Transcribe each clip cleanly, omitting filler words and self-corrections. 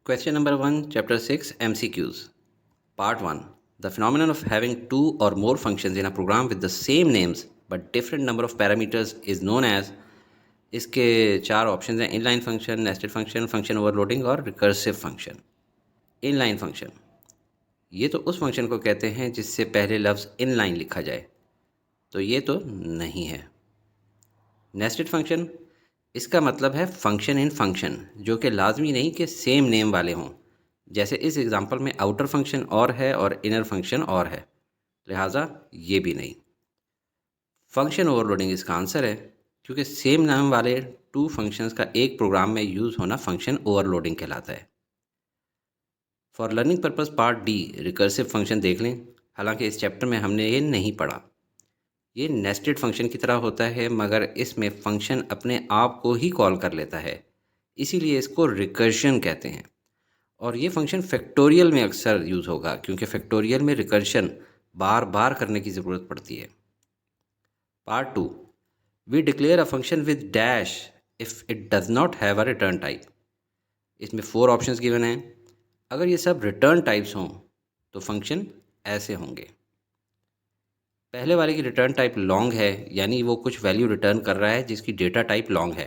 Question number 1, Chapter 6, MCQs. Part 1. The phenomenon of having two or more functions in a program with the same names but different number of parameters is known as. इसके चार option हैं: inline function, nested function, function overloading और recursive function. Inline function ये तो उस function को कहते हैं जिससे पहले लफ्ज़ इनलाइन लिखा जाए, तो ये तो नहीं है। नेस्टेड फंक्शन इसका मतलब है फंक्शन इन फंक्शन, जो कि लाजमी नहीं कि सेम नेम वाले हों। जैसे इस एग्जांपल में आउटर फंक्शन और है और इनर फंक्शन और है, लिहाजा ये भी नहीं। फंक्शन ओवरलोडिंग इसका आंसर है, क्योंकि सेम नाम वाले टू फंक्शंस का एक प्रोग्राम में यूज़ होना फंक्शन ओवरलोडिंग कहलाता है। For learning purpose part D recursive function देख लें। हालांकि इस चैप्टर में हमने ये नहीं पढ़ा। ये नेस्टेड फंक्शन की तरह होता है, मगर इसमें फंक्शन अपने आप को ही कॉल कर लेता है, इसीलिए इसको रिकर्शन कहते हैं। और ये फंक्शन फैक्टोरियल में अक्सर यूज़ होगा, क्योंकि फैक्टोरियल में रिकर्शन बार बार करने की ज़रूरत पड़ती है। Part 2, we declare a function with dash if it does not have a return type. इसमें 4 ऑप्शंस गिवन हैं। अगर ये सब रिटर्न टाइप्स हों तो फंक्शन ऐसे होंगे। पहले वाले की रिटर्न टाइप लॉन्ग है, यानी वो कुछ वैल्यू रिटर्न कर रहा है जिसकी डेटा टाइप लॉन्ग है।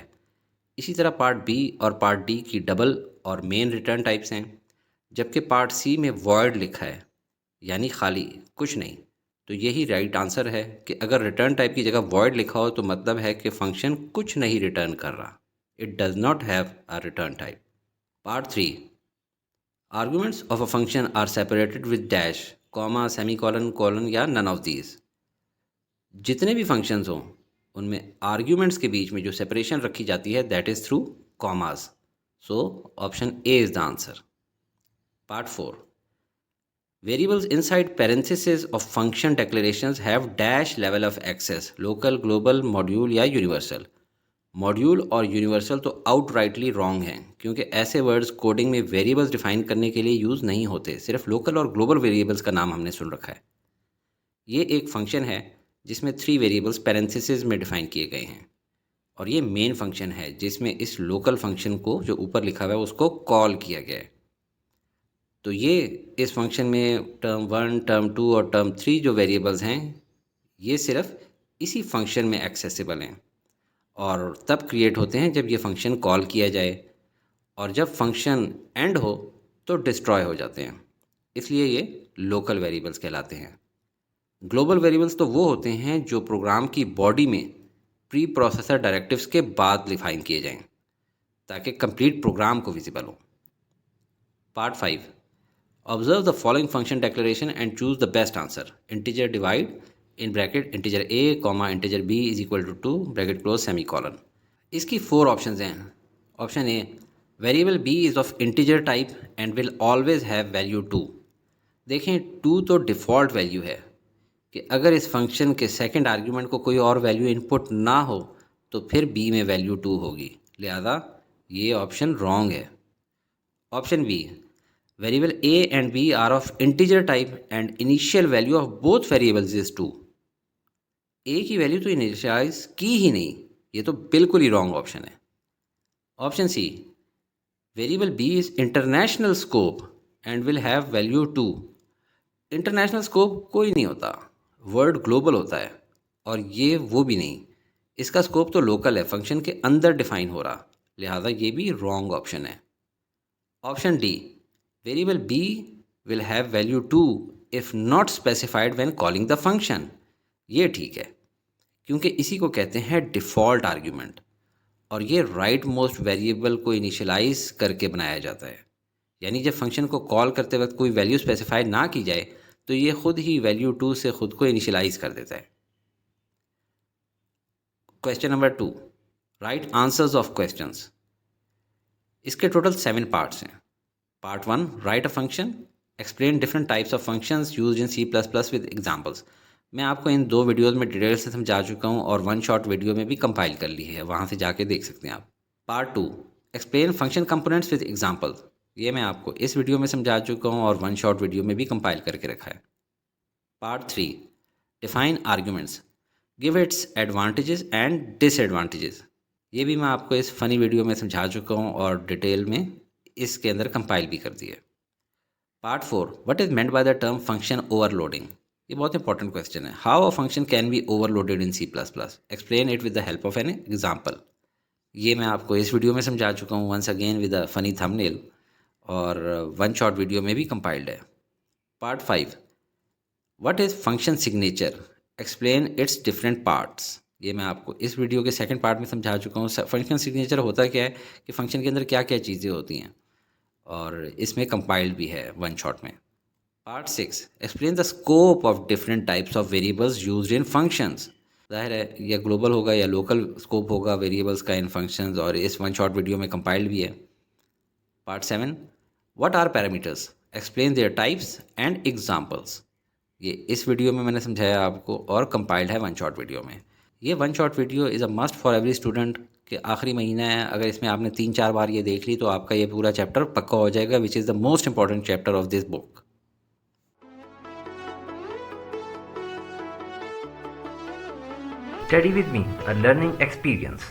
इसी तरह पार्ट बी और पार्ट डी की डबल और मेन रिटर्न टाइप्स हैं, जबकि पार्ट सी में वॉइड लिखा है, यानी खाली, कुछ नहीं। तो यही राइट आंसर है कि अगर रिटर्न टाइप की जगह वॉइड लिखा हो तो मतलब है कि फंक्शन कुछ नहीं रिटर्न कर रहा। It does not have a return type. Part 3, arguments of a function are separated with dash, comma, semicolon, colon या नन ऑफ दीज। जितने भी फंक्शंस हों उनमें आर्ग्यूमेंट्स के बीच में जो सेपरेशन रखी जाती है that is through commas. So option A is the answer. Part 4, variables inside parenthesis of function declarations have dash level of access, local, global, module या यूनिवर्सल। मॉड्यूल और यूनिवर्सल तो आउटराइटली रॉन्ग हैं, क्योंकि ऐसे words coding में variables define करने के लिए यूज़ नहीं होते। सिर्फ लोकल और ग्लोबल वेरिएबल्स का नाम हमने सुन रखा है। ये एक फंक्शन है जिसमें 3 वेरिएबल्स पैरेंथेसिस में डिफाइन किए गए हैं, और ये मेन फंक्शन है जिसमें इस लोकल फंक्शन को जो ऊपर लिखा हुआ है उसको कॉल किया गया है। तो ये इस फंक्शन में टर्म 1, टर्म 2 और टर्म 3 जो वेरिएबल्स हैं ये सिर्फ इसी फंक्शन में एक्सेसिबल हैं और तब क्रिएट होते हैं जब ये फंक्शन कॉल किया जाए, और जब फंक्शन एंड हो तो डिस्ट्रॉय हो जाते हैं। इसलिए ये लोकल वेरिएबल्स कहलाते हैं। ग्लोबल वेरिएबल्स तो वो होते हैं जो प्रोग्राम की बॉडी में प्री प्रोसेसर डायरेक्टिव्स के बाद डिफाइन किए जाएं, ताकि कंप्लीट प्रोग्राम को विजिबल हो। Part 5, observe the following function declaration and choose the best answer. Integer divide in bracket integer a comma integer b is equal to 2 bracket close semicolon. इसकी 4 options हैं। Option A, variable b is of integer type and will always have value 2। देखें, 2 तो default value है कि अगर इस function के second argument को कोई और वैल्यू इनपुट ना हो तो फिर बी में वैल्यू 2 होगी, लिहाजा ये ऑप्शन रॉन्ग है। Option B, variable a and b are of integer type and initial value of both variables is 2। A की वैल्यू तो इनिशियलाइज की ही नहीं, ये तो बिल्कुल ही रॉन्ग ऑप्शन है। Option C, variable b is international scope and will have value 2। International scope कोई नहीं होता, वर्ड ग्लोबल होता है, और ये वो भी नहीं। इसका स्कोप तो लोकल है, फंक्शन के अंदर डिफाइन हो रहा, लिहाजा ये भी रॉन्ग ऑप्शन है। Option D, variable b will have value 2 if not specified when calling the function. ये ठीक है, क्योंकि इसी को कहते हैं डिफ़ॉल्ट आर्ग्यूमेंट, और ये राइट मोस्ट वेरिएबल को इनिशियलाइज करके बनाया जाता है। यानी जब फंक्शन को कॉल करते वक्त कोई वैल्यू स्पेसिफाई ना की जाए तो ये खुद ही वैल्यू 2 से खुद को इनिशियलाइज कर देता है। Question number 2, right answers of questions. इसके टोटल 7 पार्ट्स हैं। Part 1, right a function, explain different types of functions used in C++ with examples. मैं आपको इन 2 वीडियोज़ में डिटेल से समझा चुका हूँ और 1 शॉर्ट वीडियो में भी कंपाइल कर ली है, वहाँ से जाके देख सकते हैं आप। Part 2, explain function components with examples. ये मैं आपको इस वीडियो में समझा चुका हूँ और 1 शॉर्ट वीडियो में भी कंपाइल करके रखा है। Part 3, define arguments, give its advantages and disadvantages. ये भी मैं आपको इस फ़नी वीडियो में समझा चुका हूँ और डिटेल में इसके अंदर कंपाइल भी कर दिए। Part 4, what is meant by the term function overloading. ये बहुत इंपॉर्टेंट क्वेश्चन है। How a function can be overloaded in C++, explain it with the help of an example. ये मैं आपको इस वीडियो में समझा चुका हूँ once again with a funny thumbnail, और वन शॉट वीडियो में भी कंपाइल्ड है। Part 5, what is function signature, explain its different parts. ये मैं आपको इस वीडियो के सेकंड पार्ट में समझा चुका हूँ। फंक्शन सिग्नेचर होता क्या है कि फंक्शन के अंदर क्या क्या चीज़ें होती हैं, और इसमें कंपाइल्ड भी है वन शॉट में। Part 6, explain the scope of different types of variables used in functions. ज़ाहिर है या ग्लोबल होगा या लोकल स्कोप होगा वेरिएबल्स का इन फंक्शंस, और इस वन शॉट वीडियो में कंपाइल्ड भी है। Part 7, what are parameters, explain their types and examples. ये इस वीडियो में मैंने समझाया आपको, और कंपाइल्ड है वन शॉट वीडियो में। ये one shot video is a must for every student कि आखिरी महीना है, अगर इसमें आपने 3-4 बार ये देख ली तो आपका ये पूरा चैप्टर पक्का हो जाएगा, which is the most important chapter of this book. Study with me, a learning experience.